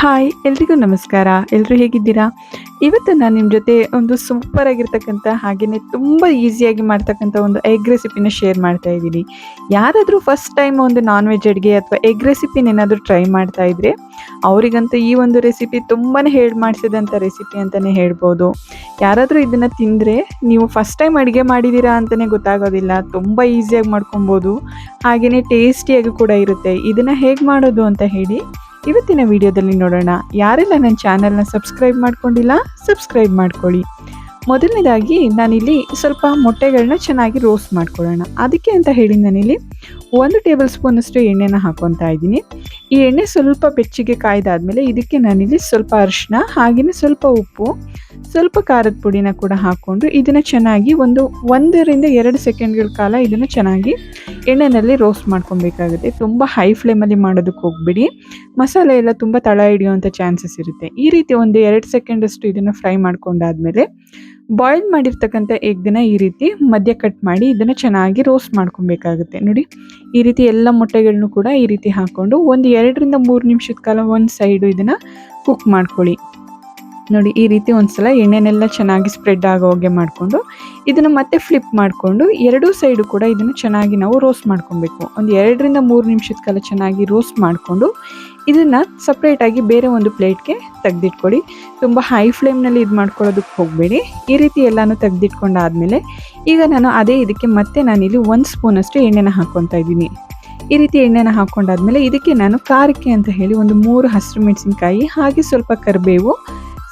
Hi ಎಲ್ರಿಗೂ ನಮಸ್ಕಾರ. ಎಲ್ಲರೂ ಹೇಗಿದ್ದೀರಾ? ಇವತ್ತು ನಾನು ನಿಮ್ಮ ಜೊತೆ ಒಂದು ಸೂಪರ್ ಆಗಿರ್ತಕ್ಕಂಥ ಹಾಗೆಯೇ ತುಂಬ ಈಸಿಯಾಗಿ ಮಾಡ್ತಕ್ಕಂಥ ಒಂದು ಎಗ್ ರೆಸಿಪಿನ ಶೇರ್ ಮಾಡ್ತಾ ಇದ್ದೀನಿ. ಯಾರಾದರೂ ಫಸ್ಟ್ ಟೈಮ್ ಒಂದು ನಾನ್ ವೆಜ್ ಅಡುಗೆ ಅಥವಾ ಎಗ್ ರೆಸಿಪಿನ ಏನಾದರೂ ಟ್ರೈ ಮಾಡ್ತಾ ಇದ್ದರೆ ಅವರಿಗಂತೂ ಈ ಒಂದು ರೆಸಿಪಿ ತುಂಬಾ ಹೇಳಿ ಮಾಡಿಸಿದಂಥ ರೆಸಿಪಿ ಅಂತಲೇ ಹೇಳ್ಬೋದು. ಯಾರಾದರೂ ಇದನ್ನು ತಿಂದರೆ ನೀವು ಫಸ್ಟ್ ಟೈಮ್ ಅಡುಗೆ ಮಾಡಿದ್ದೀರಾ ಅಂತಲೇ ಗೊತ್ತಾಗೋದಿಲ್ಲ. ತುಂಬ ಈಸಿಯಾಗಿ ಮಾಡ್ಕೊಬೋದು, ಹಾಗೆಯೇ ಟೇಸ್ಟಿಯಾಗಿ ಕೂಡ ಇರುತ್ತೆ. ಇದನ್ನು ಹೇಗೆ ಮಾಡೋದು ಅಂತ ಹೇಳಿ ಇವತ್ತಿನ ವಿಡಿಯೋದಲ್ಲಿ ನೋಡೋಣ. ಯಾರೆಲ್ಲ ನನ್ನ ಚಾನಲ್ನ ಸಬ್ಸ್ಕ್ರೈಬ್ ಮಾಡ್ಕೊಂಡಿಲ್ಲ ಸಬ್ಸ್ಕ್ರೈಬ್ ಮಾಡ್ಕೊಳ್ಳಿ. ಮೊದಲನೇದಾಗಿ ನಾನಿಲ್ಲಿ ಸ್ವಲ್ಪ ಮೊಟ್ಟೆಗಳನ್ನ ಚೆನ್ನಾಗಿ ರೋಸ್ಟ್ ಮಾಡ್ಕೊಳ್ಳೋಣ. ಅದಕ್ಕೆ ಅಂತ ಹೇಳಿ ನಾನಿಲ್ಲಿ 1 ಟೇಬಲ್ ಸ್ಪೂನಷ್ಟು ಎಣ್ಣೆನ ಹಾಕ್ಕೊತಾ ಇದ್ದೀನಿ. ಈ ಎಣ್ಣೆ ಸ್ವಲ್ಪ ಬೆಚ್ಚಗೆ ಕಾಯ್ದಾದ್ಮೇಲೆ ಇದಕ್ಕೆ ನಾನಿಲ್ಲಿ ಸ್ವಲ್ಪ ಅರಿಶಿನ ಹಾಗೆಯೇ ಸ್ವಲ್ಪ ಉಪ್ಪು, ಸ್ವಲ್ಪ ಖಾರದ ಪುಡಿನ ಕೂಡ ಹಾಕ್ಕೊಂಡು ಇದನ್ನು ಚೆನ್ನಾಗಿ 1 ರಿಂದ 2 ಸೆಕೆಂಡ್ಗಳ ಕಾಲ ಇದನ್ನು ಚೆನ್ನಾಗಿ ಎಣ್ಣೆಯಲ್ಲಿ ರೋಸ್ಟ್ ಮಾಡ್ಕೊಬೇಕಾಗುತ್ತೆ. ತುಂಬ ಹೈ ಫ್ಲೇಮಲ್ಲಿ ಮಾಡೋದಕ್ಕೆ ಹೋಗ್ಬಿಡಿ, ಮಸಾಲೆ ಎಲ್ಲ ತುಂಬ ತಳ ಹಿಡಿಯುವಂಥ ಚಾನ್ಸಸ್ ಇರುತ್ತೆ. ಈ ರೀತಿ 1-2 ಸೆಕೆಂಡಷ್ಟು ಇದನ್ನು ಫ್ರೈ ಮಾಡ್ಕೊಂಡಾದ್ಮೇಲೆ ಬಾಯ್ಲ್ ಮಾಡಿರ್ತಕ್ಕಂಥ ಎಗ್ನ ಈ ರೀತಿ ಮಧ್ಯ ಕಟ್ ಮಾಡಿ ಇದನ್ನು ಚೆನ್ನಾಗಿ ರೋಸ್ಟ್ ಮಾಡ್ಕೊಬೇಕಾಗುತ್ತೆ. ನೋಡಿ, ಈ ರೀತಿ ಎಲ್ಲ ಮೊಟ್ಟೆಗಳನ್ನು ಕೂಡ ಈ ರೀತಿ ಹಾಕ್ಕೊಂಡು 2 ರಿಂದ 3 ನಿಮಿಷದ ಕಾಲ ಒಂದು ಸೈಡು ಇದನ್ನು ಕುಕ್ ಮಾಡ್ಕೊಳ್ಳಿ. ನೋಡಿ, ಈ ರೀತಿ ಒಂದ್ಸಲ ಎಣ್ಣೆನೆಲ್ಲ ಚೆನ್ನಾಗಿ ಸ್ಪ್ರೆಡ್ ಆಗೋ ಹಾಗೆ ಮಾಡಿಕೊಂಡು ಇದನ್ನು ಮತ್ತೆ ಫ್ಲಿಪ್ ಮಾಡಿಕೊಂಡು ಎರಡೂ ಸೈಡು ಕೂಡ ಇದನ್ನು ಚೆನ್ನಾಗಿ ನಾವು ರೋಸ್ಟ್ ಮಾಡ್ಕೊಬೇಕು. 2 ರಿಂದ 3 ನಿಮಿಷದ ಕಾಲ ಚೆನ್ನಾಗಿ ರೋಸ್ಟ್ ಮಾಡಿಕೊಂಡು ಇದನ್ನು ಸಪ್ರೇಟಾಗಿ ಬೇರೆ ಒಂದು ಪ್ಲೇಟ್ಗೆ ತೆಗೆದಿಟ್ಕೊಳ್ಳಿ. ತುಂಬ ಹೈ ಫ್ಲೇಮ್ನಲ್ಲಿ ಇದು ಮಾಡ್ಕೊಳ್ಳೋದಕ್ಕೆ ಹೋಗಬೇಡಿ. ಈ ರೀತಿ ಎಲ್ಲನೂ ತೆಗೆದಿಟ್ಕೊಂಡಾದ್ಮೇಲೆ ಈಗ ಇದಕ್ಕೆ ಮತ್ತೆ ನಾನಿಲ್ಲಿ 1 ಸ್ಪೂನಷ್ಟು ಎಣ್ಣೆನ ಹಾಕ್ಕೊತಾ ಇದ್ದೀನಿ. ಈ ರೀತಿ ಎಣ್ಣೆನ ಹಾಕ್ಕೊಂಡಾದ್ಮೇಲೆ ಇದಕ್ಕೆ ನಾನು ಖಾರಕ್ಕೆ ಅಂತ ಹೇಳಿ 3 ಹಸಿರು ಮೆಣಸಿನ್ಕಾಯಿ ಹಾಗೆ ಸ್ವಲ್ಪ ಕರಿಬೇವು,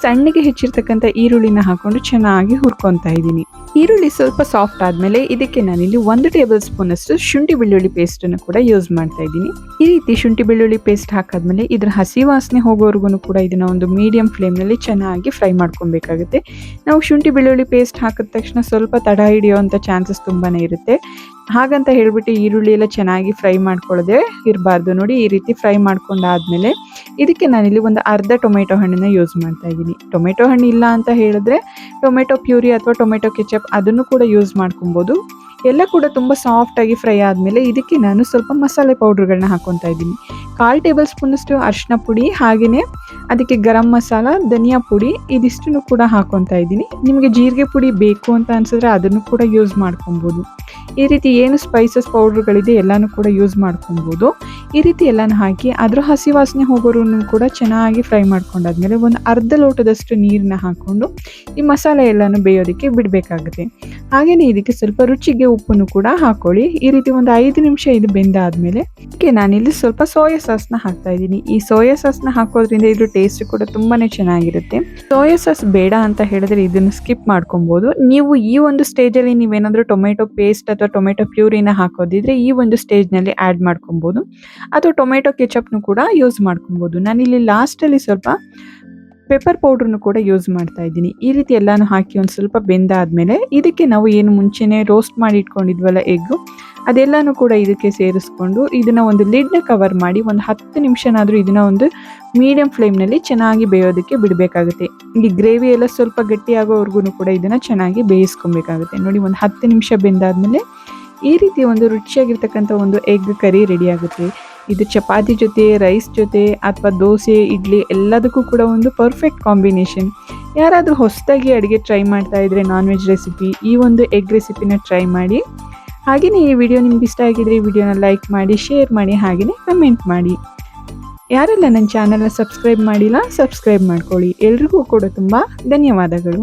ಸಣ್ಣಗೆ ಹೆಚ್ಚಿರ್ತಕ್ಕಂಥ ಈರುಳ್ಳಿನ ಹಾಕ್ಕೊಂಡು ಚೆನ್ನಾಗಿ ಹುರ್ಕೊತಾ ಇದ್ದೀನಿ. ಈರುಳ್ಳಿ ಸ್ವಲ್ಪ ಸಾಫ್ಟ್ ಆದಮೇಲೆ ಇದಕ್ಕೆ ನಾನಿಲ್ಲಿ 1 ಟೇಬಲ್ ಸ್ಪೂನಷ್ಟು ಶುಂಠಿ ಬೆಳ್ಳುಳ್ಳಿ ಪೇಸ್ಟನ್ನು ಕೂಡ ಯೂಸ್ ಮಾಡ್ತಾ ಇದ್ದೀನಿ. ಈ ರೀತಿ ಶುಂಠಿ ಬೆಳ್ಳುಳ್ಳಿ ಪೇಸ್ಟ್ ಹಾಕಾದ್ಮೇಲೆ ಇದರ ಹಸಿ ವಾಸನೆ ಹೋಗೋವರೆಗೂ ಕೂಡ ಇದನ್ನು ಒಂದು ಮೀಡಿಯಂ ಫ್ಲೇಮ್ನಲ್ಲಿ ಚೆನ್ನಾಗಿ ಫ್ರೈ ಮಾಡ್ಕೊಬೇಕಾಗುತ್ತೆ. ನಾವು ಶುಂಠಿ ಬೆಳ್ಳುಳ್ಳಿ ಪೇಸ್ಟ್ ಹಾಕಿದ ತಕ್ಷಣ ಸ್ವಲ್ಪ ತಡ ಹಿಡಿಯೋವಂಥ ಚಾನ್ಸಸ್ ತುಂಬಾ ಇರುತ್ತೆ. ಹಾಗಂತ ಹೇಳ್ಬಿಟ್ಟು ಈರುಳ್ಳಿ ಎಲ್ಲ ಚೆನ್ನಾಗಿ ಫ್ರೈ ಮಾಡ್ಕೊಳ್ಳೋದೇ ಇರಬಾರ್ದು. ನೋಡಿ, ಈ ರೀತಿ ಫ್ರೈ ಮಾಡ್ಕೊಂಡಾದ್ಮೇಲೆ ಇದಕ್ಕೆ ನಾನಿಲ್ಲಿ ಒಂದು ಅರ್ಧ ಟೊಮೆಟೊ ಹಣ್ಣನ್ನು ಯೂಸ್ ಮಾಡ್ತಾ ಇದ್ದೀನಿ. ಟೊಮೆಟೊ ಹಣ್ಣು ಇಲ್ಲ ಅಂತ ಹೇಳಿದ್ರೆ ಟೊಮೆಟೊ ಪ್ಯೂರಿ ಅಥವಾ ಟೊಮೆಟೊ ಕೆಚಪ್ ಅದನ್ನು ಕೂಡ ಯೂಸ್ ಮಾಡ್ಕೊಬೋದು. ಎಲ್ಲ ಕೂಡ ತುಂಬ ಸಾಫ್ಟಾಗಿ ಫ್ರೈ ಆದಮೇಲೆ ಇದಕ್ಕೆ ನಾನು ಸ್ವಲ್ಪ ಮಸಾಲೆ ಪೌಡ್ರ್ಗಳನ್ನ ಹಾಕ್ಕೊತಾ ಇದ್ದೀನಿ. 1/4 ಟೇಬಲ್ ಸ್ಪೂನಷ್ಟು ಅರಿಶಿನ ಪುಡಿ ಹಾಗೆಯೇ ಅದಕ್ಕೆ ಗರಂ ಮಸಾಲ, ಧನಿಯಾ ಪುಡಿ ಇದಿಷ್ಟನ್ನು ಕೂಡ ಹಾಕ್ಕೊತಾ ಇದ್ದೀನಿ. ನಿಮಗೆ ಜೀರಿಗೆ ಪುಡಿ ಬೇಕು ಅಂತ ಅನಿಸಿದ್ರೆ ಅದನ್ನು ಕೂಡ ಯೂಸ್ ಮಾಡ್ಕೊಬೋದು. ಈ ರೀತಿ ಏನು ಸ್ಪೈಸಸ್ ಪೌಡ್ರ್ಗಳಿದೆ ಎಲ್ಲನೂ ಕೂಡ ಯೂಸ್ ಮಾಡ್ಕೊಬೋದು. ಈ ರೀತಿ ಎಲ್ಲನೂ ಹಾಕಿ ಅದರ ಹಸಿ ವಾಸನೆ ಹೋಗೋರು ಕೂಡ ಚೆನ್ನಾಗಿ ಫ್ರೈ ಮಾಡ್ಕೊಂಡಾದ್ಮೇಲೆ ಒಂದು ಅರ್ಧ ಲೋಟದಷ್ಟು ನೀರನ್ನ ಹಾಕ್ಕೊಂಡು ಈ ಮಸಾಲೆ ಎಲ್ಲನೂ ಬೇಯೋದಕ್ಕೆ ಬಿಡಬೇಕಾಗುತ್ತೆ. ಹಾಗೆಯೇ ಇದಕ್ಕೆ ಸ್ವಲ್ಪ ರುಚಿಗೆ ಉಪ್ಪನ್ನು ಕೂಡ ಹಾಕ್ಕೊಳ್ಳಿ. ಈ ರೀತಿ ಒಂದು 5 ನಿಮಿಷ ಇದು ಬೆಂದಾದ್ಮೇಲೆ ಇದಕ್ಕೆ ನಾನಿಲ್ಲಿ ಸ್ವಲ್ಪ ಸೋಯಾ ಸಾಸ್ನ ಹಾಕ್ತಾ ಇದ್ದೀನಿ. ಈ ಸೋಯಾ ಸಾಸ್ನ ಹಾಕೋದ್ರಿಂದ ಇದ್ರ ಟೇಸ್ಟ್ ಕೂಡ ತುಂಬಾನೇ ಚೆನ್ನಾಗಿರುತ್ತೆ. ಸೋಯಾ ಸಾಸ್ ಬೇಡ ಅಂತ ಹೇಳಿದ್ರೆ ಇದನ್ನು ಸ್ಕಿಪ್ ಮಾಡ್ಕೊಬೋದು. ನೀವು ಈ ಒಂದು ಸ್ಟೇಜಲ್ಲಿ ನೀವೇನಾದರೂ ಟೊಮೆಟೊ ಪೇಸ್ಟ್ ಅಥವಾ ಟೊಮೆಟೊ ಪ್ಯೂರಿನ ಹಾಕೋದಿದ್ರೆ ಈ ಒಂದು ಸ್ಟೇಜ್ನಲ್ಲಿ ಆ್ಯಡ್ ಮಾಡ್ಕೊಬೋದು, ಅಥವಾ ಟೊಮೆಟೊ ಕೆಚಪ್ನು ಕೂಡ ಯೂಸ್ ಮಾಡ್ಕೊಬೋದು. ನಾನಿಲ್ಲಿ ಲಾಸ್ಟಲ್ಲಿ ಸ್ವಲ್ಪ ಪೆಪ್ಪರ್ ಪೌಡ್ರನ್ನು ಕೂಡ ಯೂಸ್ ಮಾಡ್ತಾ ಇದ್ದೀನಿ. ಈ ರೀತಿ ಎಲ್ಲನೂ ಹಾಕಿ ಒಂದು ಸ್ವಲ್ಪ ಬೆಂದಾದ್ಮೇಲೆ ಇದಕ್ಕೆ ನಾವು ಏನು ಮುಂಚೆನೇ ರೋಸ್ಟ್ ಮಾಡಿ ಇಟ್ಕೊಂಡಿದ್ವಲ್ಲ ಎಗ್ಗು, ಅದೆಲ್ಲನೂ ಕೂಡ ಇದಕ್ಕೆ ಸೇರಿಸ್ಕೊಂಡು ಇದನ್ನು ಒಂದು ಲಿಡ್ನ ಕವರ್ ಮಾಡಿ ಒಂದು 10 ನಿಮಿಷನಾದರೂ ಇದನ್ನು ಒಂದು ಮೀಡಿಯಂ ಫ್ಲೇಮ್ನಲ್ಲಿ ಚೆನ್ನಾಗಿ ಬೇಯೋದಕ್ಕೆ ಬಿಡಬೇಕಾಗುತ್ತೆ. ಈ ಗ್ರೇವಿ ಎಲ್ಲ ಸ್ವಲ್ಪ ಗಟ್ಟಿಯಾಗೋವರೆಗೂ ಕೂಡ ಇದನ್ನು ಚೆನ್ನಾಗಿ ಬೇಯಿಸ್ಕೊಬೇಕಾಗುತ್ತೆ. ನೋಡಿ, ಒಂದು 10 ನಿಮಿಷ ಬೆಂದಾದ್ಮೇಲೆ ಈ ರೀತಿ ಒಂದು ರುಚಿಯಾಗಿರ್ತಕ್ಕಂಥ ಒಂದು ಎಗ್ ಕರಿ ರೆಡಿ ಆಗುತ್ತೆ. ಇದು ಚಪಾತಿ ಜೊತೆ, ರೈಸ್ ಜೊತೆ ಅಥವಾ ದೋಸೆ, ಇಡ್ಲಿ ಎಲ್ಲದಕ್ಕೂ ಕೂಡ ಒಂದು ಪರ್ಫೆಕ್ಟ್ ಕಾಂಬಿನೇಷನ್. ಯಾರಾದರೂ ಹೊಸದಾಗಿ ಅಡುಗೆ ಟ್ರೈ ಮಾಡ್ತಾ ಇದ್ದರೆ ನಾನ್ ವೆಜ್ ರೆಸಿಪಿ, ಈ ಒಂದು ಎಗ್ ರೆಸಿಪಿನ ಟ್ರೈ ಮಾಡಿ. ಹಾಗೆಯೇ ಈ ವಿಡಿಯೋ ನಿಮ್ಗೆ ಇಷ್ಟ ಆಗಿದ್ರೆ ಈ ವಿಡಿಯೋನ ಲೈಕ್ ಮಾಡಿ, ಶೇರ್ ಮಾಡಿ, ಹಾಗೆಯೇ ಕಮೆಂಟ್ ಮಾಡಿ. ಯಾರೆಲ್ಲ ನನ್ನ ಚಾನಲ್ನ ಸಬ್ಸ್ಕ್ರೈಬ್ ಮಾಡಿಲ್ಲ ಸಬ್ಸ್ಕ್ರೈಬ್ ಮಾಡ್ಕೊಳ್ಳಿ. ಎಲ್ರಿಗೂ ಕೂಡ ತುಂಬ ಧನ್ಯವಾದಗಳು.